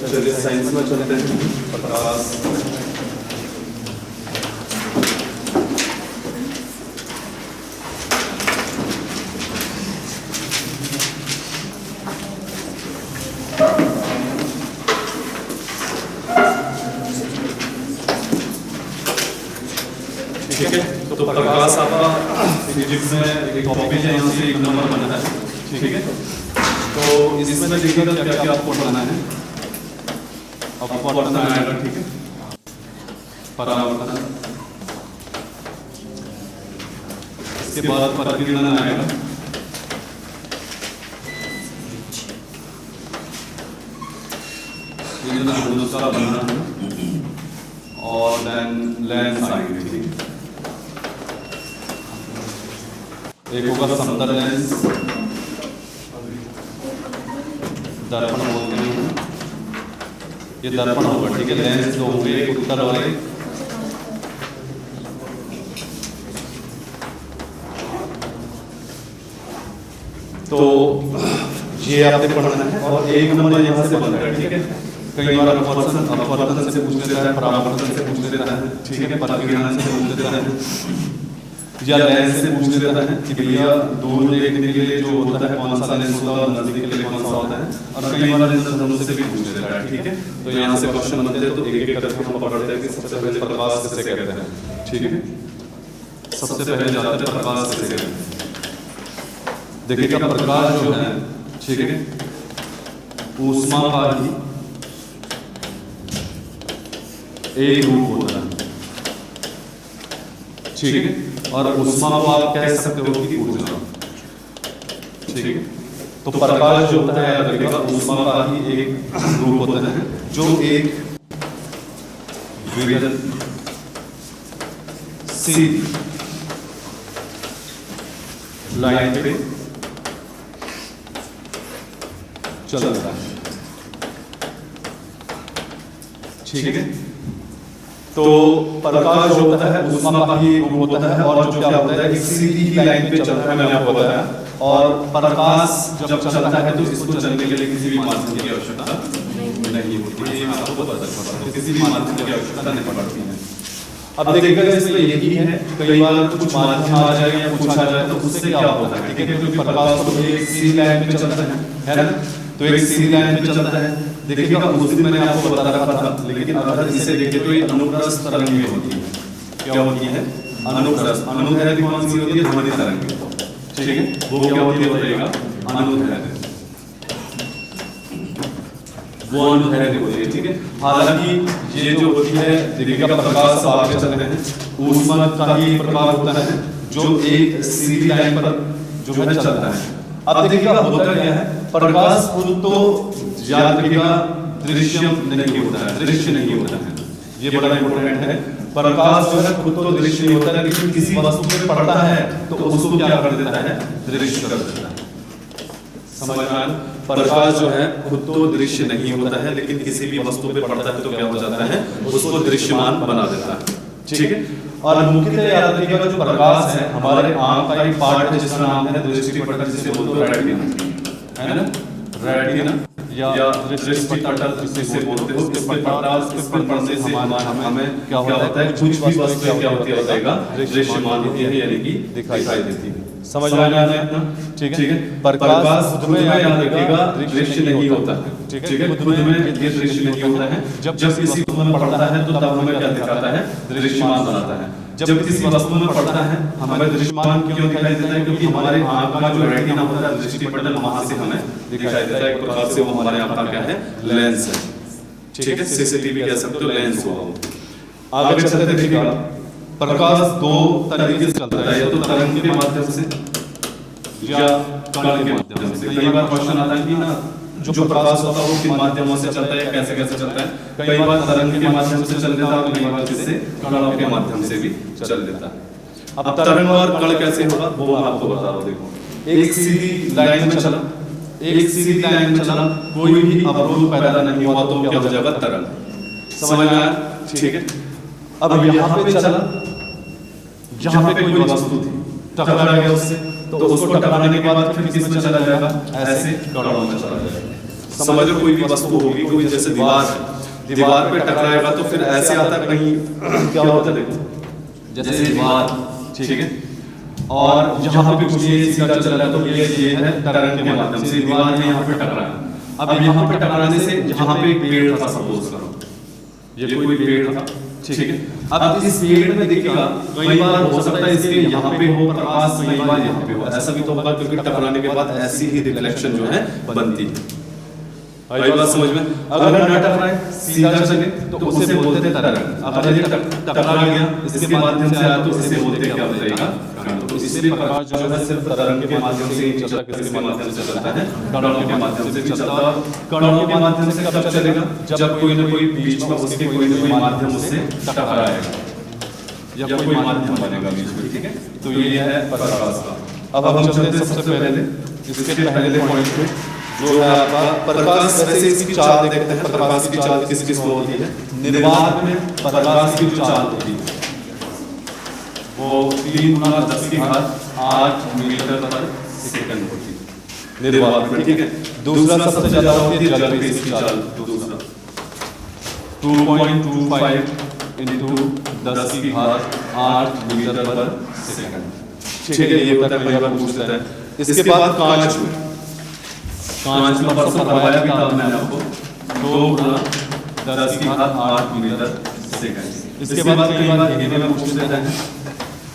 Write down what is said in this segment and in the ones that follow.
चलिए साइंस में चलते हैं। प्रकाश ठीक है। तो प्रकाश आपका फिजिक्स में एक टॉपिक है, यहाँ से एक नंबर बनना है। ठीक है। तो इसमें देखिएगा क्या क्या आपको पढ़ना है। आपको पढ़ना आएगा, ठीक है, परावर्तन, इसके बाद परिकिरण आएगा, दूसरा बनना है, और देन लेंस आएंगे। ठीक है। एक होगा समतल लेंस, दर्पण बोलते हैं, ये दर्पण होगा। ठीक है। लेंस दो होंगे, एक उत्तर वाले, तो ये आपने पढ़ना है। और एक नंबर यहाँ से बनता है। ठीक है। कई बार अपवर्तन से पूछ लेता है, परावर्तन से पूछ लेता है, ठीक है, परिकिरण से पूछ लेता है, या लेंस से पूछ लेता है कि भैया दूर देखने के लिए जो होता है कौन सा लेंस होता है, नजदीक के लिए कौन सा होता है, और कई बार इंद्रधनुष से भी पूछ लेता है। ठीक है। तो यहाँ से क्वेश्चन बनते हैं, तो एक एक करके हम पढ़ते हैं कि सबसे पहले प्रकाश किसे कहते हैं। ठीक है। सबसे पहले जाते हैं प्रकाश किसे कहते हैं। देखिएगा प्रकाश जो है, ठीक है, ऊष्मा का ही एक रूप होता है। ठीक है। और ऊष्मा को आप कह सकते हो कि ऊर्जा। ठीक है। तो प्रकाश जो होता है, देखिएगा ऊष्मा का ही एक रूप होता है, जो एक विद्युत सीधी लाइन पे चलता है। ठीक है। तो प्रकाश जो होता है ऊष्मा का ही रूप होता है, और जो क्या होता है एक सीधी ही लाइन पे चलता है, मैंने आपको बताया। और प्रकाश जब चलता है तो इसको चलने के लिए किसी भी माध्यम की आवश्यकता नहीं होती है। आपको पता चलता है, किसी भी माध्यम की आवश्यकता नहीं पड़ती है। अब देखिएगा इसमें यही है, कई बार कुछ माध्यम आ जाए या पूछा जाए तो उससे क्या होता है। ठीक है। क्योंकि प्रकाश तो एक सीधी लाइन पे चलता है ना, तो एक सीधी लाइन पे चलता है। देखिएगा उस दिन मैंने आपको बता रखा था, लेकिन अगर इसे देखें तो ये अनुप्रस्थ तरंग में होती है। क्या होती है? अनुप्रस्थ। अनुदैर्घ्य कौन सी होती है? ध्वनि तरंग। ठीक है। वो क्या होती है बताइएगा? अनुदैर्घ्य, वो अनुदैर्घ्य होती है। ठीक है। हालांकि ये जो होती है, देखिएगा प्रकाश आगे चल रहे हैं, ऊष्मा का ही प्रकार होता है जो एक सीधी लाइन पर जो है चलता है। अब देखिएगा होता क्या है, प्रकाश खुद तो याद रखिएगा दृश्यम नहीं होता है, दृश्य नहीं होता है। ये बड़ा इंपॉर्टेंट है। प्रकाश जो है खुद तो दृश्य नहीं होता है, लेकिन किसी वस्तु पे पड़ता है तो उसको क्या कर देता है? दृश्य कर देता है। समझ में आया? प्रकाश जो है खुद तो दृश्य नहीं होता है, लेकिन किसी भी वस्तु पे पड़ता है तो क्या हो जाता है? उसको दृश्यमान बना देता है। ठीक है। और मुख्यतः याद रखिएगा जो प्रकाश है हमारे आंख का एक पार्ट है जिसका नाम है दृष्टि पटल, जिसे बोलते हैं रेटिना, है ना, रेटिना या दृष्टि पटल जिसे बोलते हो। इस पे पड़ने से हमें क्या होता है? कुछ भी वस्तु क्या होती है? दृश्यमान होती है, यानी कि दिखाई देती है। समझ में आया ना? ठीक है। प्रकाश खुद में याद रखिएगा दृश्य नहीं होता है। ठीक है। खुद में ये दृश्य नहीं होता है। जब किसी वस्तु में पड़ता है तो तब हमें क्या दिखाता है? दृश्यमान बनाता है। जब किसी वस्तु में पड़ता है हमें दृश्यमान क्यों दिखाई देता है? क्योंकि हमारे आंख का जो रेटिना होता है, दृष्टि पटल, वहां से हमें दिखाई देता है। एक प्रकार से वो हमारे आंख का क्या है? लेंस है। ठीक है। सीसीटीवी कह सकते हो, लेंस हुआ। आगे चलते देखिएगा प्रकाश दो तरीके से चलता है, या तो तरंग के माध्यम से या कण के माध्यम से। कई बार क्वेश्चन आता है कि ना जो प्रकाश होता है वो किन माध्यमों से चलता है, कैसे कैसे चलता है। कई बार तरंग के माध्यम से चल देता है, कई बार किससे? कण के माध्यम से भी चल देता है। अब तरंग और कण कैसे होगा वो मैं आपको बता रहा हूँ। देखो, एक सीधी लाइन में चला, एक सीधी लाइन में चला, कोई भी अवरोध पैदा नहीं हुआ तो क्या हो जाएगा? तरंग। समझ में आया? ठीक है। अब यहाँ पे चला, यहाँ पे कोई वस्तु थी, टकरा गया उससे, तो उसको टकराने के बाद फिर किस में चला जाएगा? ऐसे कणों में चला जाएगा। समझ लो कोई भी वस्तु होगी, कोई जैसे दीवार है, दीवार पे टकराएगा तो फिर ऐसे आता है कहीं क्या होता है, देखो जैसे दीवार, ठीक है, और यहाँ पे कुछ ये सीधा चल रहा है तो ये है तरंग के माध्यम से दीवार में यहाँ पे टकराया। अब यहाँ पे टकराने से यहाँ पे एक पेड़ था, सपोज करो ये कोई पेड़ था, ठीक है। अब इस पेड़ में देखिएगा कई बार हो सकता है इसके यहाँ पे हो प्रकाश, कई बार यहाँ पे हो, ऐसा भी तो होगा क्योंकि टकराने के बाद ऐसी ही रिफ्लेक्शन जो है बनती है। आई बात समझ में? अगर न टकराए सीधा चले तो उसे बोलते थे तरंग। अगर ये टकरा गया इसके माध्यम से आया तो इसे बोलते क्या बताइएगा, तो इसलिए प्रकाश जो है सिर्फ तरंग के माध्यम से ही चलता, किसके माध्यम से चलता है, कणों के माध्यम से भी चलता। कणों के माध्यम से कब चलेगा, जब कोई न कोई बीच में उसके कोई न कोई माध्यम उससे टकराएगा या कोई माध्यम बनेगा बीच में, ठीक है। तो ये है प्रकाश का। अब हम चलते हैं सबसे पहले इसके पहले पॉइंट पे जो है आपका प्रकाश। वैसे इसकी चाल देखते हैं, प्रकाश की चाल किस किस में होती है। निर्वात में प्रकाश की जो चाल होती है वो 3 × 10⁸ मीटर पर सेकंड होती है निर्वात में, ठीक है। दूसरा सबसे ज्यादा होती है जल में इसकी चाल, दूसरा 2.25 × 10⁸ मीटर पर सेकंड, ठीक है। ये होता है, कई बार पूछ लेता है। इसके बाद कांच में परसों पढ़ाया भी था मैंने आपको, 2 × 10⁸ मीटर सेकंड। इसके बाद कई बार हिंदी में पूछ लेते हैं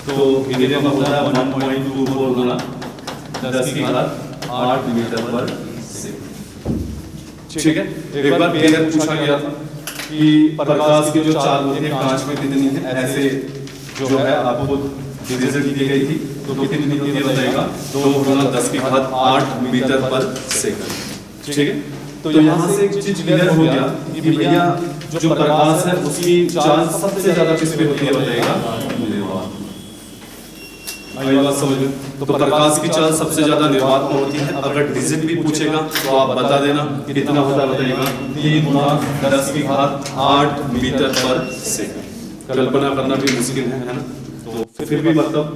तो हिंदी में होता है 1.24 × 10⁸ मीटर पर सेकंड, ठीक है। एक बार पेयर पूछा गया था कि प्रकाश की जो चाल होती है कांच में कितनी है, ऐसे जो है आपको रिजल्ट दी गई थी तो कितनी होती है बताइएगा, 2 × 10⁸ मीटर पर सेकंड, ठीक है। तो यहाँ से एक चीज क्लियर हो गया कि भैया जो प्रकाश है उसकी चाल सबसे ज्यादा किस पे होती है बताइएगा, निर्वात। आई बात समझ में? तो प्रकाश की चाल सबसे ज्यादा निर्वात में होती है। अगर डिजिट भी पूछेगा तो आप बता देना कितना होता है बताइएगा, 3 × 10⁸ मीटर पर सेकंड। कल्पना करना भी मुश्किल है ना, तो फिर भी मतलब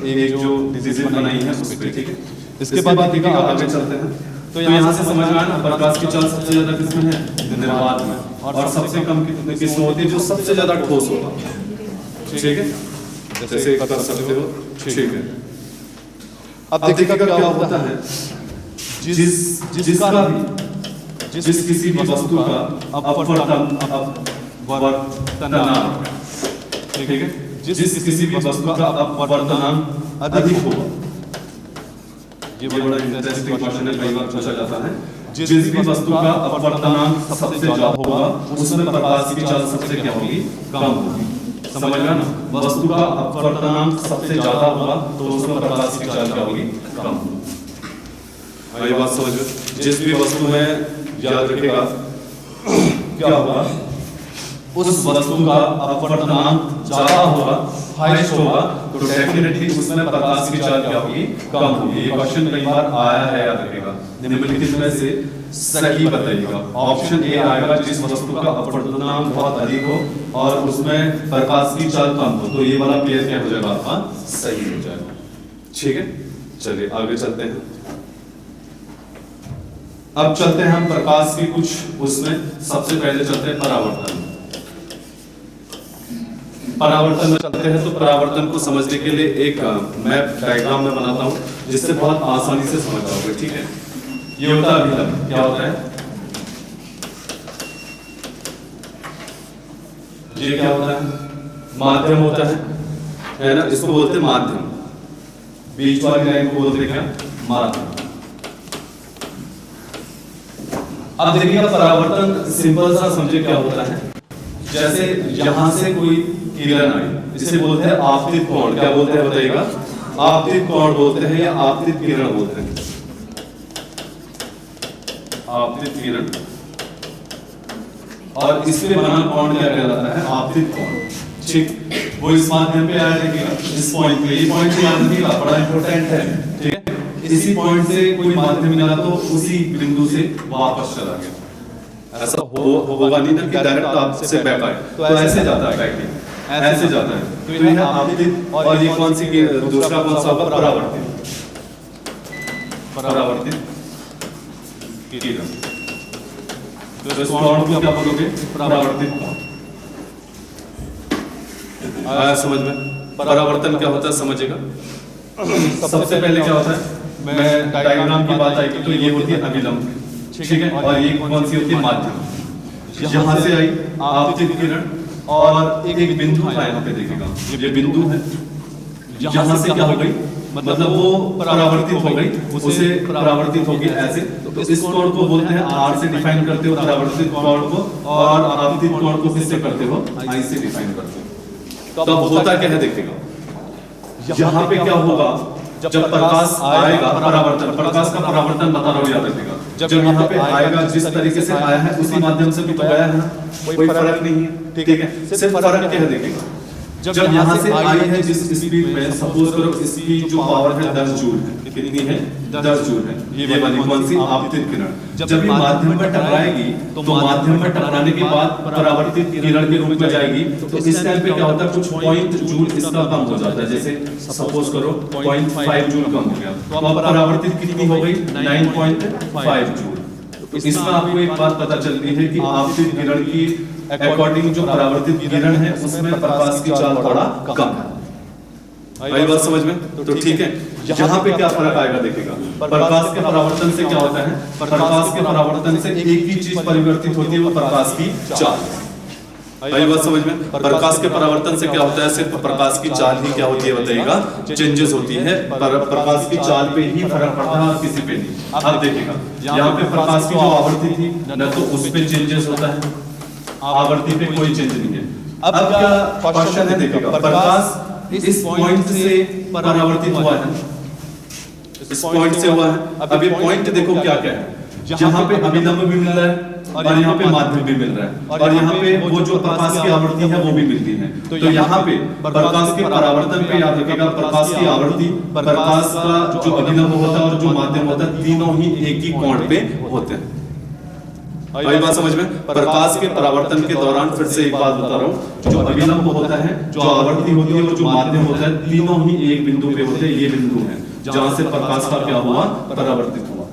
एक जो डिजिट बनाई है उस पे, ठीक है। इसके बाद देखिएगा आगे चलते हैं तो यहाँ से समझ में आया ना प्रकाश की चाल सबसे ज्यादा किसमें है, निर्वात में, और सबसे कम किसमें होती है, जो सबसे ज्यादा ठोस होता है, ठीक है। जैसे कर सकते हो, ठीक है। अब देखिएगा क्या होता है, जिस किसी भी वस्तु का अपवर्तनांक, ठीक है, जिस किसी भी वस्तु का अपवर्तनांक अधिक होगा, ये बड़ा इंटरेस्टिंग क्वेश्चन है, कई बार पूछा जाता है। जिस भी वस्तु का अपवर्तनांक सबसे ज्यादा होगा उसमें प्रकाश की चाल सबसे क्या होगी, कम होगी। समझ गया ना, वस्तु का अपवर्तनांक सबसे ज्यादा होगा तो उसमें प्रकाश की चाल क्या होगी, कम होगी। ये बात समझो, जिस भी वस्तु में याद रखिएगा क्या होगा, उस वस्तु का अपवर्तनांक ज्यादा होगा, हाईएस्ट होगा, तो डेफिनेटली उसमें प्रकाश की चाल क्या होगी, कम होगी। ये क्वेश्चन कई बार आया है, याद रखिएगा। निम्नलिखित में से सही बताइएगा। ऑप्शन ए आएगा, जिस वस्तु का अपवर्तनांक बहुत अधिक हो और उसमें प्रकाश की चाल कम हो, तो ये वाला पेयर क्या हो जाएगा आपका, सही हो जाएगा, ठीक है। चलिए आगे चलते हैं। अब चलते हैं हम प्रकाश की कुछ उसमें, सबसे पहले चलते हैं परावर्तन। परावर्तन में चलते हैं तो परावर्तन को समझने के लिए एक मैप डायग्राम में बनाता हूं जिससे बहुत आसानी से समझ पाओगे, ठीक है। ये होता है अभिलंब, क्या होता है, ये क्या होता है, माध्यम होता है ना, इसको बोलते हैं माध्यम। बीच वाली लाइन को बोलते क्या, माध्यम। अब देखिए परावर्तन सिंपल सा समझे क्या होता है, जैसे यहां से कोई किरण आई, इसे बोलते हैं आपतित कोण। क्या बोलते हैं बताइएगा, आपतित कोण बोलते हैं या आपतित किरण बोलते हैं, आपतित किरण। और इससे बना कोण क्या कहलाता है, आपतित कोण, ठीक। वो इस माध्यम पे आया, देखिएगा इस पॉइंट पे, ये पॉइंट याद रखिएगा, बड़ा इंपॉर्टेंट है, ठीक है। इसी पॉइंट से कोई माध्यम मिला तो उसी बिंदु से वापस चला गया। ऐसा होगा नहीं ना कि डायरेक्ट आपसे बैक आए, तो ऐसे जाता है बैक, ऐसे जाता है। तो ये है आपतित, और ये कौन सी, दूसरा कौन सा होगा, परावर्तित। परावर्तित किरण। तो इस कोण को क्या बोलोगे? परावर्तित कोण। आया समझ में? परावर्तन क्या होता है समझेगा। सबसे पहले क्या होता है, मैं डायग्राम की बात आएगी तो ये होती है अभिलंब, ठीक है, और ये कौन सी होती है? माध्यम। यहाँ से आई आपतित किरण और एक बिंदु था यहाँ पे देखिएगा, ये बिंदु है, यहाँ से क्या हो गई, मतलब वो परावर्तित हो गई, उसे परावर्तित होगी ऐसे। तो इस कोण को बोलते हैं आर से डिफाइन करते हो परावर्तित कोण को, और आपतित कोण को किससे करते हो? आई से डिफाइन करते हो। तो अब होता क्या है देखिएगा, यहाँ पे क्या होगा, जब प्रकाश आएगा, परावर्तन, प्रकाश का परावर्तन बता रहा हूँ, याद रखिएगा। जब यहाँ पे आएगा जिस तरीके से आया है उसी माध्यम से भी तो गया है ना, कोई फर्क नहीं है, ठीक है। सिर्फ फर्क क्या है देखिएगा, जब यहाँ से आई है जिस स्पीड में, सपोज करो इसकी जो पावर है 10 जूल है, कितनी है? 10 जूल है, ये वाली कौन सी? आपतित किरण। जब ये माध्यम में टकराएगी तो माध्यम में टकराने के बाद परावर्तित किरण के रूप में जाएगी, तो इस टाइम पे क्या होता है, कुछ पॉइंट जूल इसका कम हो जाता है, जैसे सपोज करो 0.5 जूल कम हो गया, तो अब परावर्तित कितनी हो गई? 9.5 जूल। तो इसमें आपको एक बात पता चलती है कि आपतित किरण की अकॉर्डिंग जो परावर्तित किरण है उसमें प्रकाश की चाल थोड़ा कम है। आई बात समझ में? तो ठीक है, यहाँ पे क्या फर्क आएगा देखिएगा, प्रकाश के परावर्तन से क्या होता है, प्रकाश के परावर्तन से एक ही चीज परिवर्तित होती है, वो प्रकाश की चाल। आई बात समझ में? प्रकाश के परावर्तन से क्या होता है, सिर्फ प्रकाश की चाल ही क्या होती है बताइएगा, चेंजेस होती है, प्रकाश की चाल पे ही फर्क पड़ता है और किसी पे नहीं। अब देखिएगा यहाँ पे प्रकाश की जो आवृत्ति थी न, तो उस पे चेंजेस होता है, आवृत्ति पे कोई चेंज नहीं है। अब क्या क्वेश्चन है देखिएगा, प्रकाश इस पॉइंट से परावर्तित हुआ है, इस पॉइंट से हुआ है। अब ये पॉइंट देखो क्या क्या है, यहाँ पे अभिलंब भी मिल रहा है और यहाँ पे माध्यम भी मिल रहा है, और यहाँ पे वो जो प्रकाश की आवृत्ति है वो भी मिलती है। तो यहाँ पे प्रकाश के परावर्तन पे याद रखिएगा, प्रकाश की आवृत्ति, प्रकाश का जो अभिलंब होता है और जो माध्यम होता है, तीनों ही एक ही कोण पे होते हैं। आई बात समझ में? प्रकाश के परावर्तन के दौरान फिर से एक बात बता रहा हूँ, जो अभिलंब होता है, जो आवृत्ति होती है और जो माध्यम होता है, तीनों ही एक बिंदु पे होते हैं। ये बिंदु है जहां से प्रकाश का क्या हुआ, परावर्तित हुआ,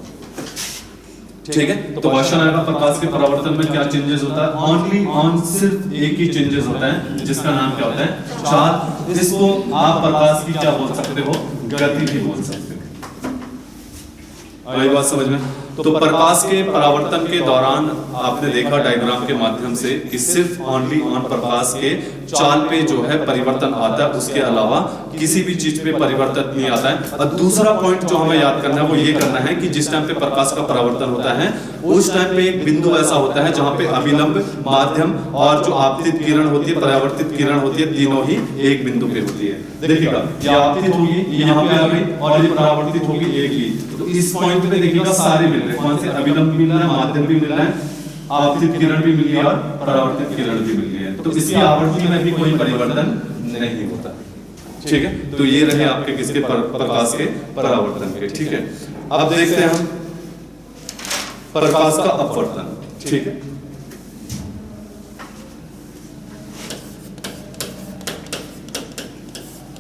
ठीक है। तो क्वेश्चन आएगा प्रकाश के परावर्तन में क्या चेंजेस होता है? ओनली ऑन, सिर्फ एक ही चेंजेस होता है जिसका नाम क्या होता है, चाल। इसको आप प्रकाश की क्या बोल सकते हो, गति भी बोल सकते हो। आई बात समझ में? तो प्रकाश के परावर्तन के दौरान आपने देखा डायग्राम के माध्यम से कि सिर्फ ओनली ऑन प्रकाश के चाल पे जो है परिवर्तन आता है, उसके अलावा किसी भी चीज पे परिवर्तन नहीं आता है। और दूसरा पॉइंट जो हमें याद करना है वो ये करना है कि जिस टाइम पे प्रकाश का परावर्तन होता है उस टाइम पे एक बिंदु ऐसा होता है जहां पे अभिलंब, माध्यम और जो आपतित किरण होती है, परावर्तित किरण होती है, तीनों ही एक बिंदु पे होती है। देखिएगा ये आपतित होगी, ये यहाँ पे आ गई, और ये परावर्तित होगी एक ही। तो इस पॉइंट पे देखिएगा सारे मिल रहे हैं, कौन से? अभिलंब भी मिल रहा है, माध्यम भी मिल रहा है, आपतित किरण भी मिल रही है और परावर्तित किरण भी मिल रही है। तो इसकी आवृत्ति में भी कोई परिवर्तन नहीं होता, ठीक है। तो ये रहे आपके किसके, प्रकाश के परावर्तन के, ठीक है। अब देखते हैं हम प्रकाश का अपवर्तन, ठीक है।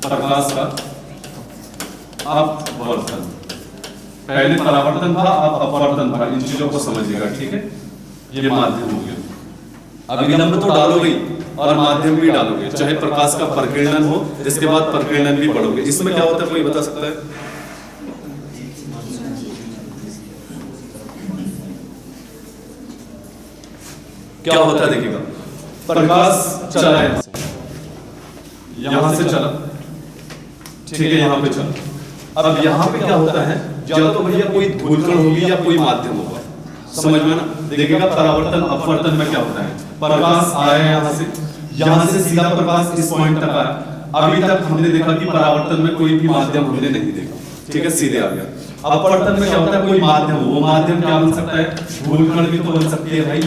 प्रकाश का अपवर्तन, पहले परावर्तन था, अब अपवर्तन था, इन चीजों को समझिएगा, ठीक है। ये माध्यम हो गया, अभिलंब तो डालोगे और माध्यम भी डालोगे, चाहे प्रकाश का प्रकीर्णन हो, इसके बाद प्रकीर्णन भी पढ़ोगे। इसमें क्या होता है कोई बता सकता है? क्या होता है देखिएगा, प्रकाश चला यहां से चला, ठीक है, यहाँ पे चला। अब यहाँ पे क्या होता है, या तो भैया कोई धूलकण होगी या कोई माध्यम होगा, समझ में ना? देखिएगा परावर्तन अपवर्तन में क्या होता है, प्रकाश आया यहाँ से सीधा प्रकाश इस पॉइंट तक आया। अभी तक हमने देखा कि परावर्तन में कोई भी माध्यम हमने नहीं देखा, ठीक है, सीधे आ गया। अपवर्तन में क्या होता है, कोई माध्यम हो, वो माध्यम क्या बन सकता है, धूलकण भी तो बन सकती है भाई,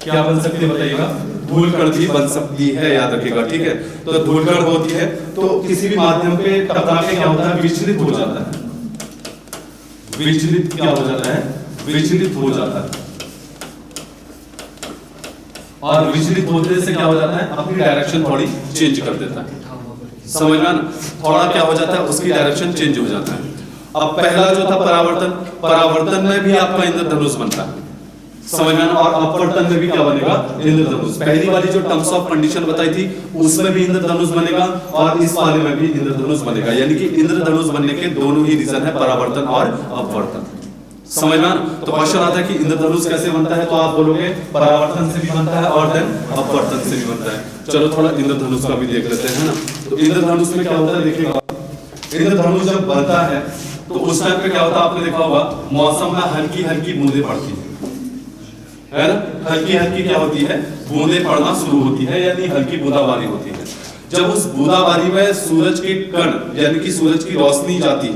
क्या बन सकती है बताइएगा, धूलकण भी बन सकती है, याद रखिएगा, ठीक है। तो धूलकण होती है तो किसी भी माध्यम पे टकरा के क्या होता है, विचलित हो जाता है, विचलित क्या हो जाता है, विचलित हो जाता है। और विचलित होने से क्या हो जाता है, अपनी डायरेक्शन थोड़ी चेंज कर देता है, समझ में ना? थोड़ा क्या हो जाता है, उसकी डायरेक्शन चेंज हो जाता है। अब पहला जो था परावर्तन, परावर्तन में भी आपका इंद्रधनुष बनता है, समझ में, और अपवर्तन में भी क्या बनेगा, इंद्रधनुष। पहली वाली जो टर्म्स ऑफ कंडीशन बताई थी उसमें भी इंद्रधनुष बनेगा और इस वाले में भी इंद्रधनुष बनेगा, यानी कि इंद्रधनुष बनने के दोनों ही रीजन है, परावर्तन और अपवर्तन, समझ में। तो क्वेश्चन आता है कि इंद्रधनुष कैसे बनता है, तो आप बोलोगे परावर्तन से भी बनता है और देन अपवर्तन से भी बनता है। चलो थोड़ा इंद्रधनुष का भी देख लेते हैं, है ना। तो इंद्रधनुष में क्या होता है, देखिएगा इंद्रधनुष जब बनता है तो उस टाइम पे क्या होता है, आपने देखा होगा मौसम में हल्की हल्की बूंदें पड़ती है ना, हल्की हल्की क्या होती है, बूंदें पड़ना शुरू होती है, यानी हल्की बूंदाबांदी होती है। जब उस बूंदाबांदी में सूरज के कण यानी कि सूरज की रोशनी जाती है,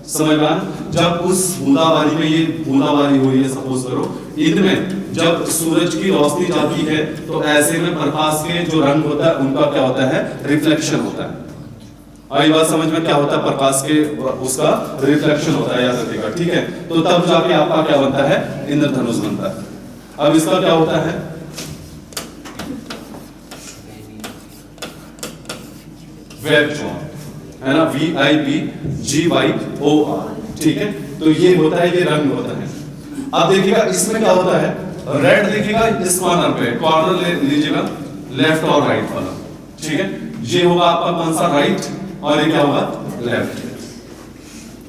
समझ में, जब उस बूंदाबांदी में, ये बूंदाबांदी हो रही है सपोज करो, इनमें जब सूरज की रोशनी जाती है तो ऐसे में प्रकाश के जो रंग होता है उनका क्या होता है, रिफ्लेक्शन होता है। आई बात समझ में, क्या होता है, प्रकाश के उसका रिफ्लेक्शन होता है, याद रखिएगा, ठीक है। तो तब जाके आपका क्या बनता है, इंद्रधनुष बनता है। अब इसका क्या होता है, वेब जॉन, है ना, VIBGYOR, ठीक है। तो ये होता है, ये रंग होता है। अब देखिएगा इसमें क्या होता है, रेड देखिएगा इस कॉर्नर पे, कॉर्नर ले लीजिएगा लेफ्ट और राइट वाला, ठीक है। ये होगा आपका कौन सा, राइट, और ये क्या होगा, लेफ्ट,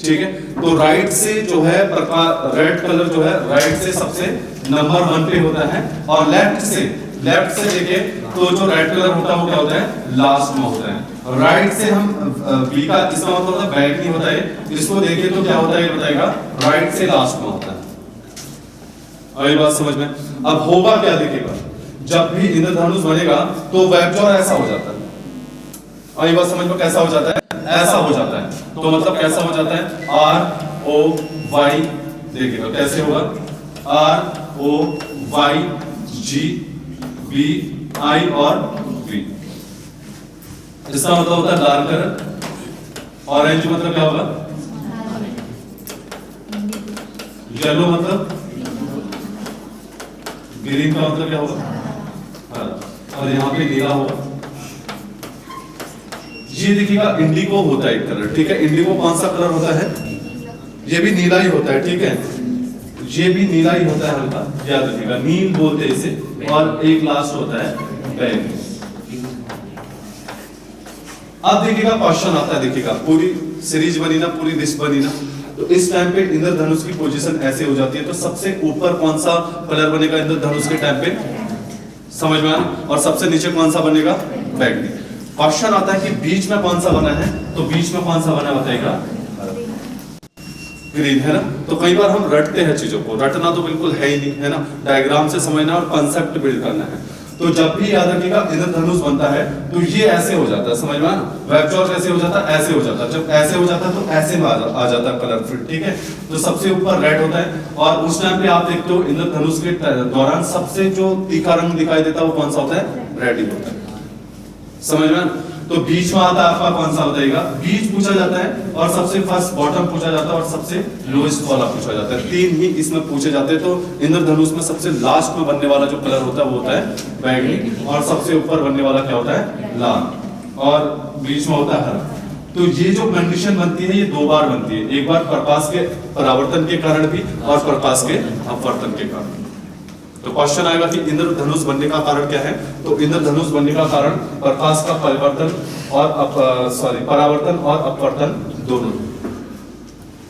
ठीक है। तो राइट से जो है प्रकाश, रेड कलर जो है राइट से सबसे नंबर 1 पे होता है, और लेफ्ट से देखे तो जो रेड कलर होता है वो क्या होता है, लास्ट में होता है। राइट से हम बी का, इसका मतलब होता है बैक नहीं होता है, इसको देखे तो क्या होता है, ये बताएगा राइट से लास्ट में होता है। अभी बात समझ में। अब होगा क्या, देखिएगा जब भी इंद्रधनुष बनेगा तो वेबजॉन ऐसा हो जाता है। अभी बात समझ में, कैसा हो जाता है, ऐसा हो जाता है। तो मतलब कैसा हो जाता है, ROY, देखिएगा कैसे होगा, ROYGBI और B। इसका मतलब होता है डार्कर, ऑरेंज मतलब क्या होगा, येलो मतलब, ग्रीन का मतलब क्या होगा, और यहाँ पे नीला होगा। ये देखिएगा इंडिगो होता है एक कलर, ठीक है। इंडिगो कौन सा कलर होता है, ये भी नीला ही होता है, ठीक है। ये भी नीला ही होता है हल्का, याद रखिएगा, नील बोलते हैं इसे। और एक लास्ट होता है बैंगनी। अब देखिएगा क्वेश्चन आता है, देखिएगा पूरी सीरीज बनी ना, पूरी लिस्ट बनी ना, तो इस टाइम पे इंद्रधनुष की पोजीशन ऐसे हो जाती है। तो सबसे ऊपर कौन सा कलर बनेगा इंद्रधनुष के टाइम पे, समझ में आना, और सबसे नीचे कौन सा बनेगा, बैंगनी। क्वेश्चन आता है कि बीच में कौन सा बना है, तो बीच में कौन सा बना बताएगा, ग्रीन, है ना। तो कई बार हम रटते हैं चीजों को, रटना तो बिल्कुल है ही नहीं, है ना, डायग्राम से समझना और कंसेप्ट बिल्ड करना है। तो जब भी याद रखिएगा इंद्रधनुष बनता है तो ये ऐसे हो जाता है, समझ में आना, वेबजॉन कैसे हो जाता है, ऐसे हो जाता है। जब ऐसे हो जाता है तो ऐसे में आ जाता है कलर फिट, ठीक है। तो सबसे ऊपर रेड होता है, और उस टाइम पे आप देखते हो इंद्रधनुष के दौरान सबसे जो तीखा रंग दिखाई देता है वो कौन सा होता है, रेड ही होता है, समझ में। तो बीच में आता है आपका कौन सा बताएगा, बीच पूछा जाता है, और सबसे फर्स्ट बॉटम पूछा जाता है, और सबसे लोएस्ट वाला पूछा जाता है। 3 ही इसमें पूछे जाते हैं। तो इंद्रधनुष में सबसे लास्ट में बनने वाला जो कलर होता है वो होता है बैंगनी, और सबसे ऊपर बनने वाला क्या होता है, लाल, और बीच में होता है हरा। तो ये जो कंडीशन बनती है ये 2 बार बनती है, एक बार प्रकाश के परावर्तन के कारण भी, और प्रकाश के अपवर्तन के कारण। तो क्वेश्चन आएगा कि इंद्रधनुष बनने का कारण क्या है, तो इंद्रधनुष बनने का कारण प्रकाश का परिवर्तन और परावर्तन और अपवर्तन दोनों।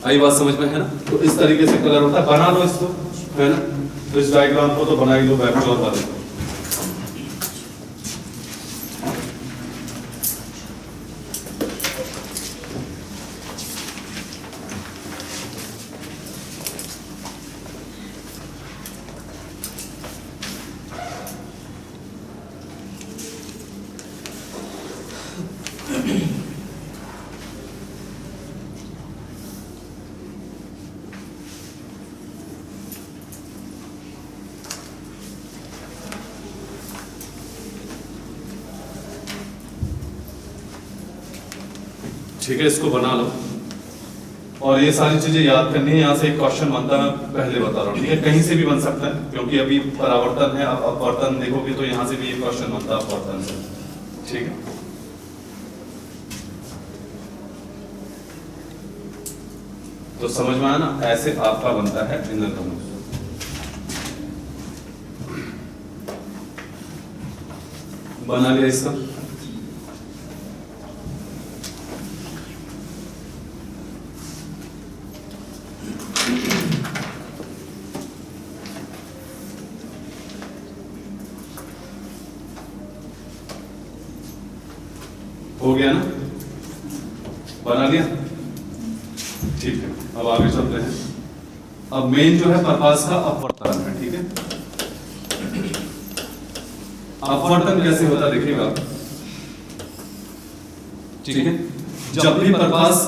आई बात समझ में, है ना। तो इस तरीके से कलर होता है, बना लो इसको, है ना। तो इस डायग्राम को तो बना ही लो वेबजॉन वाले। ठीक है, इसको बना लो, और ये सारी चीजें याद करनी है। यहाँ से एक क्वेश्चन बनता है, मैं पहले बता रहा हूँ, ठीक है। कहीं से भी बन सकता है, क्योंकि अभी परावर्तन है, अब अपवर्तन देखोगे तो यहाँ से भी एक क्वेश्चन बनता है अपवर्तन से, ठीक है। तो समझ में आया ना, ऐसे आपका बनता है इंद्रधनुष। बना लिया इसका। हो गया ना, बना लिया, ठीक है। अब आगे चलते हैं। अब मेन जो है प्रकाश का अपवर्तन है, ठीक है। अपवर्तन कैसे होता है देखिएगा, ठीक है। जब भी प्रकाश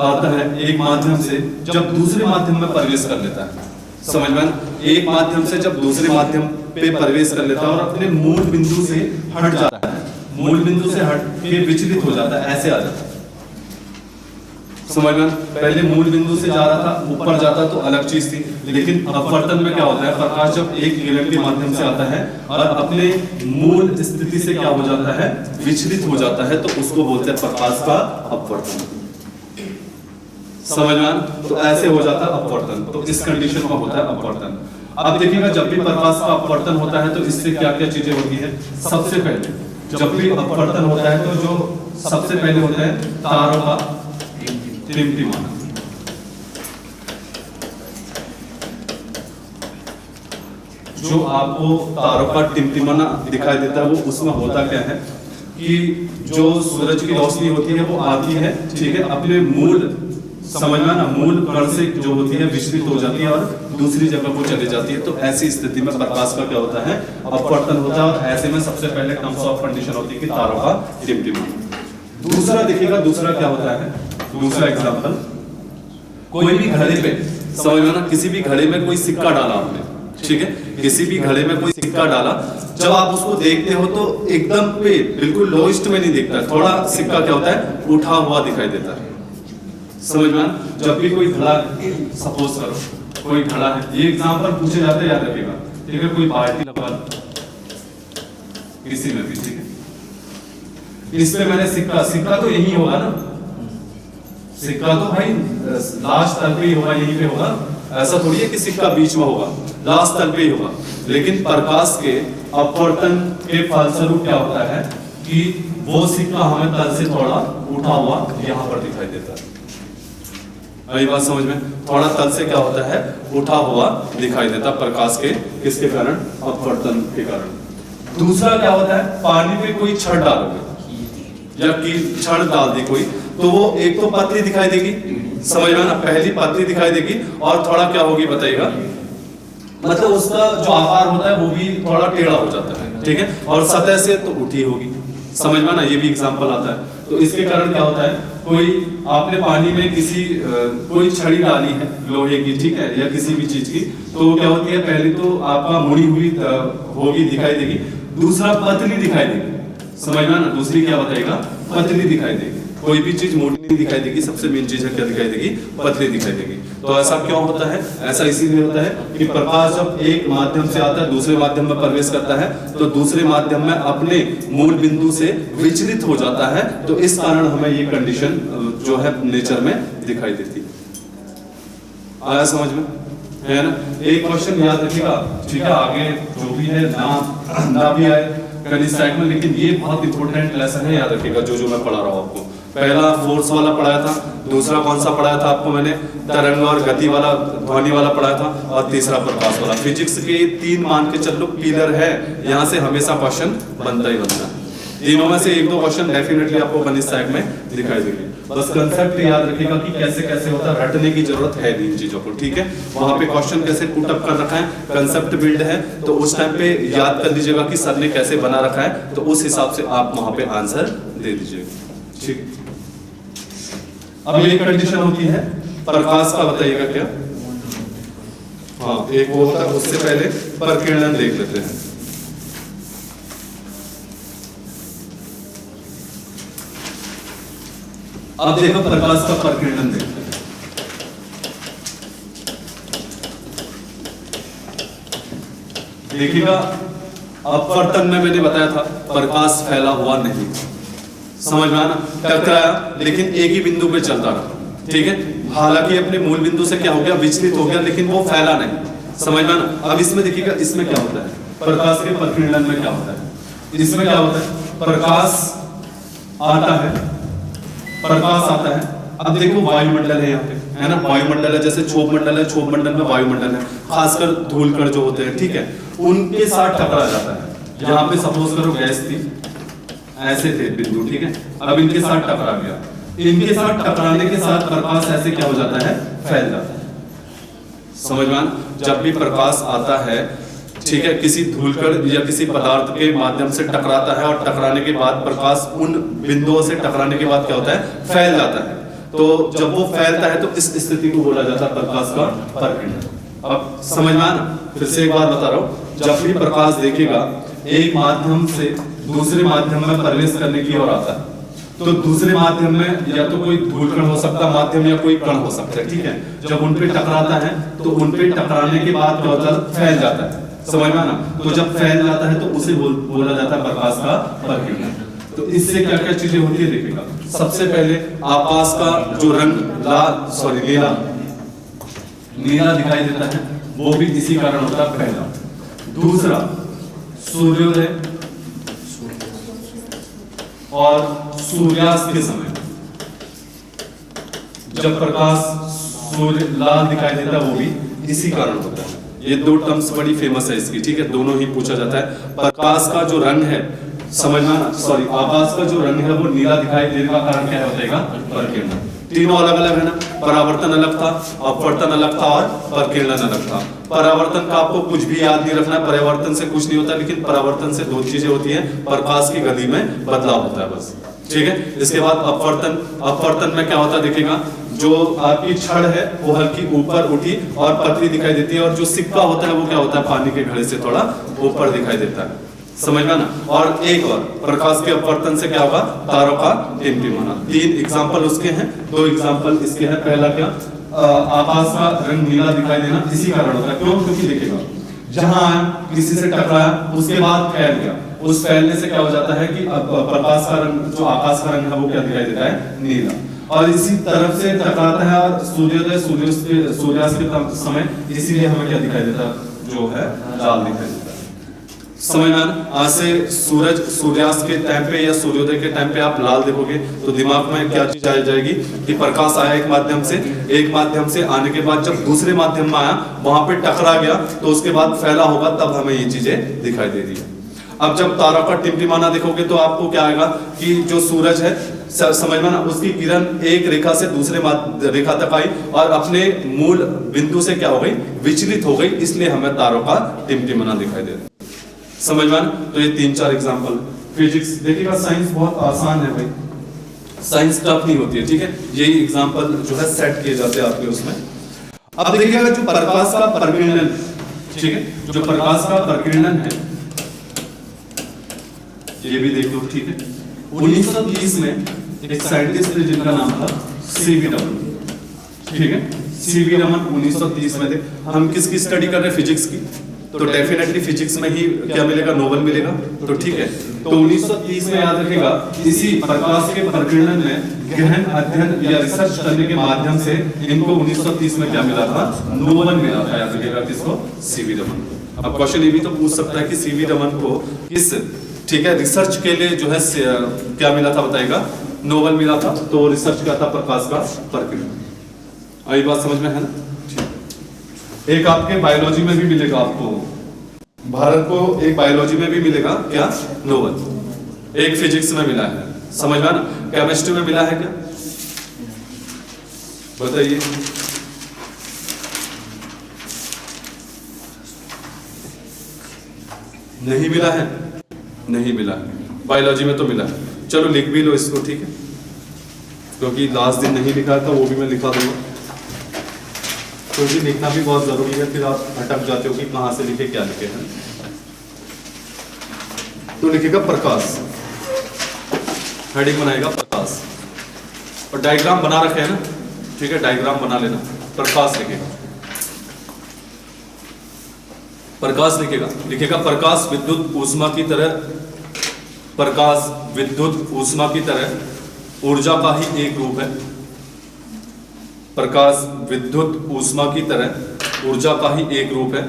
आता है एक माध्यम से, जब दूसरे माध्यम में प्रवेश कर लेता है, समझ में, एक माध्यम से जब दूसरे माध्यम पे प्रवेश कर लेता है और अपने मूल बिंदु से हट जाता है, मूल बिंदु से हट के विचलित हो जाता है, ऐसे आ जाता है, समझ में। पहले मूल बिंदु से जा रहा था, ऊपर जाता तो अलग चीज थी, लेकिन अपवर्तन में क्या होता है, प्रकाश जब एक किरण के माध्यम से आता है और अपने मूल स्थिति से क्या हो जाता है, विचलित हो जाता है, तो उसको बोलते हैं प्रकाश का अपवर्तन, समझ में। तो ऐसे हो जाता है अपवर्तन, तो इस कंडीशन में होता है अपवर्तन। अब देखिएगा, जब भी प्रकाश का अपवर्तन होता है तो इससे क्या क्या चीजें होती है। सबसे पहले जब भी अपवर्तन होता है तो जो सबसे पहले होता है तारों का टिमटिमाना, जो आपको तारों का टिमटिमाना दिखाई देता है, वो उसमें होता क्या है कि जो सूरज की रोशनी होती है वो आती है, ठीक है, अपने मूल, समझना ना, मूल कण से जो होती है विचलित हो जाती है और दूसरी जगह को चली जाती है। तो ऐसी स्थिति में प्रकाश का क्या होता है, अपवर्तन होता है। और ऐसे में सबसे पहले टर्म्स ऑफ कंडीशन होती है कि तारों का टिमटिमाना। दूसरा देखिएगा, दूसरा क्या होता है, दूसरा एग्जांपल, कोई भी घड़े पे, समझना ना, किसी भी घड़े में कोई सिक्का डाला आपने, ठीक है, किसी भी घड़े में कोई सिक्का डाला, जब आप उसको देखते हो तो एकदम पे बिल्कुल लोएस्ट में नहीं दिखता, थोड़ा सिक्का क्या होता है, उठा हुआ दिखाई देता है, समझ में। जब भी कोई घड़ा, सपोज करो कोई घड़ा है, ये एग्जांपल पूछे जाते हैं, याद रखिएगा, ठीक है। कोई बाल्टी लगा किसी में भी, ठीक है, इस पे मैंने सिक्का, सिक्का तो यही होगा ना, सिक्का तो भाई लास्ट तल पे ही होगा, यहीं पे होगा, ऐसा थोड़ी है कि सिक्का बीच में होगा, लास्ट तल पे ही होगा। लेकिन प्रकाश के अपवर्तन के फलस्वरूप क्या होता है कि वो सिक्का हमें तल से थोड़ा उठा हुआ यहाँ पर दिखाई देता है। अभी बात समझ में, थोड़ा तल से क्या होता है, उठा हुआ दिखाई देता प्रकाश के, किसके कारण, अपवर्तन के कारण। दूसरा क्या होता है, पानी में कोई छड़ डालोगे या कि छड़ डाल दी कोई, तो वो एक तो पतली दिखाई देगी, समझ में ना, पहली पतली दिखाई देगी और थोड़ा क्या होगी बताइएगा, मतलब उसका जो आकार होता है वो भी थोड़ा टेढ़ा हो जाता है, ठीक है, और सतह से तो उठी होगी, समझ में ना, ये भी एग्जांपल आता है। तो इसके कारण क्या होता है, कोई आपने पानी में किसी कोई छड़ी डाली है लोहे की, ठीक है, या किसी भी चीज की, तो क्या होती है, पहले तो आपका मुड़ी हुई होगी, दिखाई देगी, दूसरा पतली दिखाई देगी, समझ में ना, दूसरी क्या बताएगा, पतली दिखाई देगी। कोई भी चीज मोटी नहीं दिखाई देगी, सबसे मेन चीज है क्या दिखाई देगी, पतली दिखाई देगी। तो ऐसा क्यों होता है, ऐसा इसीलिए होता है कि प्रकाश जब एक माध्यम से आता है दूसरे माध्यम में प्रवेश करता है, तो दूसरे माध्यम में अपने मूल बिंदु से विचलित हो जाता है, तो इस कारण हमें ये कंडीशन जो है नेचर में दिखाई देती है। आया समझ में, है ना। एक क्वेश्चन याद रखिएगा, ठीक है, आगे जो भी है ना भी आए कनिष्ठ टाइप में, लेकिन ये बहुत इंपॉर्टेंट लेसन है, याद रखिएगा, जो मैं पढ़ा रहा हूँ आपको। पहला फोर्स वाला पढ़ाया था, दूसरा कौन सा पढ़ाया था आपको मैंने, तरंग और गति वाला, ध्वनि वाला पढ़ाया था, और तीसरा प्रकाश वाला। फिजिक्स के 3 मान के चलो पिलर है, यहाँ से हमेशा क्वेश्चन बनता ही बनता है। तीनों में से 1-2 क्वेश्चन डेफिनेटली आपको कनिष्ठ टाइप में दिखाई देंगे। बस कंसेप्ट याद रखिएगा कि कैसे कैसे होता है, रटने की जरूरत है इन चीजों को, ठीक है। वहां पे क्वेश्चन कैसे पुट अप कर रखा है, कंसेप्ट बिल्ड है, तो उस टाइम पे याद कर लीजिएगा कि सर ने कैसे बना रखा है, तो उस हिसाब से आप वहां पे आंसर दे दीजिएगा, ठीक। अब एक कंडीशन होती है प्रकाश का, बताइएगा क्या, हाँ, एक वो होता है, उससे पहले प्रकीर्णन देख लेते हैं। अब देखो प्रकाश का प्रकीर्णन देखते हैं। देखिएगा, अपवर्तन में मैंने बताया था प्रकाश फैला हुआ नहीं, समझ में आना, टकराया लेकिन एक ही बिंदु पे चलता रहा, ठीक है। हालांकि अपने मूल बिंदु से क्या हो गया, विचलित हो गया, लेकिन वो फैला नहीं। समझ में ना? अब इसमें देखिएगा, इसमें क्या होता है, प्रकाश के परिकिरण में क्या होता है, इसमें क्या होता है, प्रकाश आता है, प्रकाश आता है। अब देखो वायुमंडल है यहाँ पे, है ना, वायुमंडल है, जैसे क्षोभ मंडल है, क्षोभ मंडल में वायुमंडल है, खासकर धूल कण जो होते हैं, ठीक है, उनके साथ टकरा जाता है। यहाँ पे सपोज करो गैस थी, ऐसे थे बिंदु, ठीक है, अब इनके साथ टकरा गया, इनके साथ टकराने के साथ प्रकाश ऐसे क्या हो जाता है, फैल जाता है। समझ में? जब भी प्रकाश आता है, ठीक है, किसी धूलकण या किसी पदार्थ के माध्यम से टकराता है, और टकराने के बाद प्रकाश उन बिंदुओं से टकराने के बाद क्या होता है, फैल जाता है। तो जब वो फैलता है तो इस स्थिति को बोला जाता है प्रकाश का परिकिरण। अब समझ में आना? फिर से एक बार बता रहा हूँ, जब भी प्रकाश देखेगा एक माध्यम से दूसरे माध्यम में प्रवेश करने की ओर आता है, तो दूसरे माध्यम में या तो कोई धूलकण हो सकता है माध्यम, या कोई कण हो सकता है, ठीक है, जब उन पे टकराता है तो उन पे टकराने के बाद क्या होता है, फैल जाता है। समझ में आना? तो जब फैल जाता है तो उसे बोला जाता है प्रकाश का परिकिरण। तो इससे क्या क्या चीजें होती है देखिएगा। सबसे पहले आकाश का जो रंग नीला दिखाई देता है, वो भी इसी कारण होता है, पहला। दूसरा, सूर्योदय और सूर्यास्त के समय जब प्रकाश सूर्य लाल दिखाई देता है, वो भी इसी कारण होता है। ये दो टर्म्स बड़ी फेमस है इसकी, ठीक है, दोनों ही पूछा जाता है। प्रकाश का जो रंग है, समझना, आकाश का जो रंग है वो नीला दिखाई देने का कारण क्या होता है, परिकिरण। तीनों अलग अलग है ना, परावर्तन अलग था, अपवर्तन अलग था, और परिकिरण अलग था। परावर्तन का आपको कुछ भी याद नहीं रखना, परावर्तन से कुछ नहीं होता, लेकिन परावर्तन से दो चीजें होती हैं, प्रकाश की गति में बदलाव होता है, बस, ठीक है। इसके बाद अपवर्तन में क्या होता है देखिएगा, जो आपकी छड़ है वो हल्की ऊपर उठी और पतली दिखाई देती है, और जो सिक्का होता है वो क्या होता है, पानी के घड़े से थोड़ा ऊपर दिखाई देता है। समझ में ना? और एक और, प्रकाश के अपवर्तन से क्या होगा, तारों का टिमटिमाना। 3 एग्जांपल उसके हैं, 2 एग्जांपल इसके हैं। पहला क्या, आकाश का रंग नीला दिखाई देना इसी कारण होता है। क्यों? क्योंकि देखिएगा, जहां किसी से टकराया उसके बाद फैल गया, उस फैलने से क्या हो जाता है कि प्रकाश का रंग, जो आकाश का रंग है वो क्या दिखाई देता है, नीला। और इसी तरफ से टकराता है और सूर्योदय सूर्यास्त के समय इसीलिए हमें क्या दिखाई देता है, जो है लाल दिखाई देता है। समझ में? आज से सूर्यास्त के टाइम पे या सूर्योदय के टाइम पे आप लाल देखोगे तो दिमाग में क्या चीज आ जाएगी कि प्रकाश आया एक माध्यम से आने के बाद जब दूसरे माध्यम में आया, वहां पे टकरा गया, तो उसके बाद फैला होगा, तब हमें ये चीजें दिखाई दे रही है। अब जब तारों का टिमटिमाना देखोगे तो आपको क्या आएगा कि जो सूरज है, समझ में ना, उसकी किरण एक रेखा से दूसरे रेखा तक आई और अपने मूल बिंदु से क्या हो गई, विचलित हो गई, इसलिए हमें तारों का टिमटिमाना दिखाई दे रहा है। समझ में? तो ये 3-4 एग्जांपल। फिजिक्स देखिएगा, साइंस बहुत आसान है भाई, साइंस टफ नहीं होती है, ठीक है। यही एग्जांपल जो है सेट किए जाते हैं आपके उसमें। अब देखिएगा जो प्रकाश का परिकिरण, ठीक है, जो प्रकाश का परिकिरण है, ये भी देख लो, ठीक है। 1930 में एक साइंटिस्ट थे जिनका नाम था सीवी रमन, ठीक है। सीवी रमन 1930 में थे। हम किसकी स्टडी कर रहे हैं, फिजिक्स की, तो डेफिनेटली फिजिक्स में ही क्या मिलेगा, नोबेल मिलेगा, तो ठीक है। तो 1930 में याद रखेगा, इसी प्रकाश के परिकिरण में गहन अध्ययन या रिसर्च करने के माध्यम से इनको 1930 में क्या मिला था, नोबेल मिला था। याद रखेगा किसको, सीवी रमन को। अब क्वेश्चन ये भी तो पूछ सकता है कि सीवी रमन को किस, ठीक है, रिसर्च के लिए जो है क्या मिला था, बताएगा, नोबेल मिला था। तो रिसर्च क्या था, प्रकाश का परिकिरण। आई बात समझ में है ना? एक आपके बायोलॉजी में भी मिलेगा, आपको भारत को एक बायोलॉजी में भी मिलेगा क्या, नोबेल। एक फिजिक्स में मिला है, समझ में ना? केमिस्ट्री में मिला है क्या, बताइए। नहीं मिला है, नहीं मिला है। बायोलॉजी में तो मिला है। चलो लिख भी लो इसको, ठीक है, क्योंकि लास्ट दिन नहीं लिखा था, वो भी मैं लिखा दूंगा। तो ये लिखना भी बहुत जरूरी है, फिर आप अटक जाते हो कि कहां से लिखे, क्या लिखे हैं। तो लिखेगा प्रकाश, हेडिंग बनाएगा प्रकाश, और डायग्राम बना रखे हैं ना, ठीक है, डायग्राम बना लेना। प्रकाश लिखेगा, प्रकाश लिखेगा प्रकाश विद्युत ऊष्मा की तरह, प्रकाश विद्युत ऊष्मा की तरह ऊर्जा का ही एक रूप है। प्रकाश विद्युत ऊष्मा की तरह ऊर्जा का ही एक रूप है।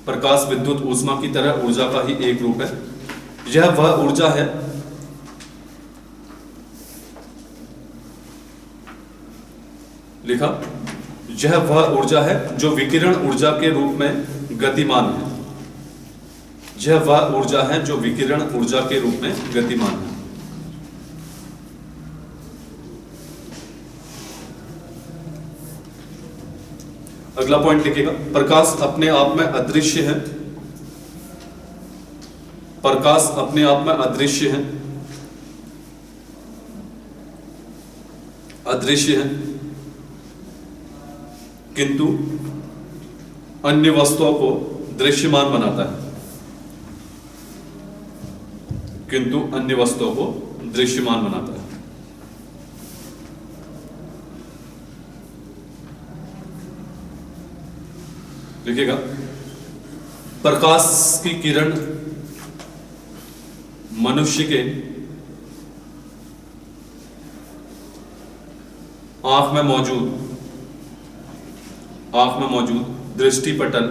प्रकाश विद्युत ऊष्मा की तरह ऊर्जा का ही एक रूप है। यह वह ऊर्जा है लिखा, यह वह ऊर्जा है जो विकिरण ऊर्जा के रूप में गतिमान है। यह वह ऊर्जा है जो विकिरण ऊर्जा के रूप में गतिमान है। अगला पॉइंट लिखिएगा, प्रकाश अपने आप में अदृश्य है। प्रकाश अपने आप में अदृश्य है, अदृश्य है, किंतु अन्य वस्तुओं को दृश्यमान बनाता है। किंतु अन्य वस्तुओं को दृश्यमान बनाता है। देखिएगा, प्रकाश की किरण मनुष्य के आंख में मौजूद दृष्टि पटल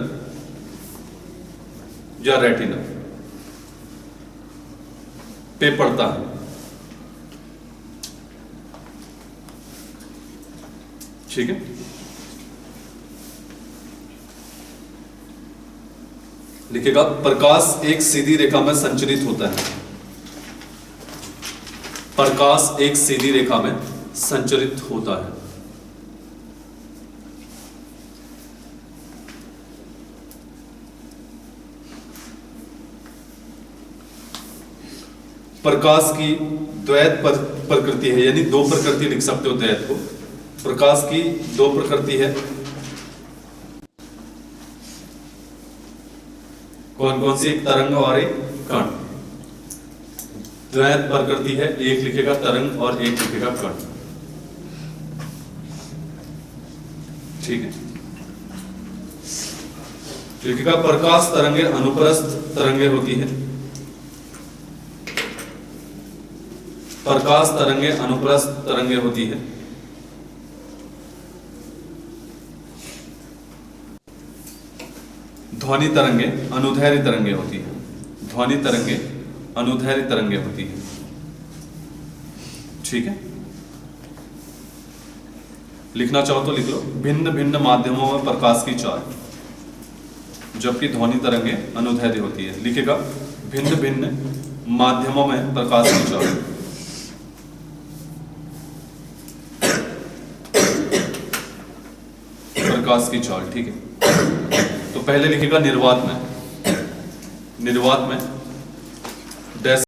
या रेटिना पे पड़ता है। ठीक है, लिखिएगा, प्रकाश एक सीधी रेखा में संचरित होता है। प्रकाश एक सीधी रेखा में संचरित होता है। प्रकाश की द्वैत प्रकृति है, यानी दो प्रकृति लिख सकते हो द्वैत को। प्रकाश की दो प्रकृति है। कौन कौन सी? एक तरंग और एक कण। द्वैत प्रकृति है, एक लिखेगा तरंग और एक लिखेगा कण। ठीक है, लिखेगा प्रकाश तरंगे अनुप्रस्थ तरंगे होती है। प्रकाश तरंगे अनुप्रस्थ तरंगे होती है। ध्वनि तरंगे अनुदैर्घ्य तरंगे होती है। ध्वनि तरंगे अनुदैर्घ्य तरंगे होती है। ठीक है, लिखना चाहो तो लिख लो, भिन्न भिन्न माध्यमों में प्रकाश की चाल, जबकि ध्वनि तरंगे अनुदैर्घ्य होती है। लिखेगा, भिन्न भिन्न माध्यमों में प्रकाश की चाल। प्रकाश की चाल, ठीक है। तो पहले लिखेगा निर्वात में डैश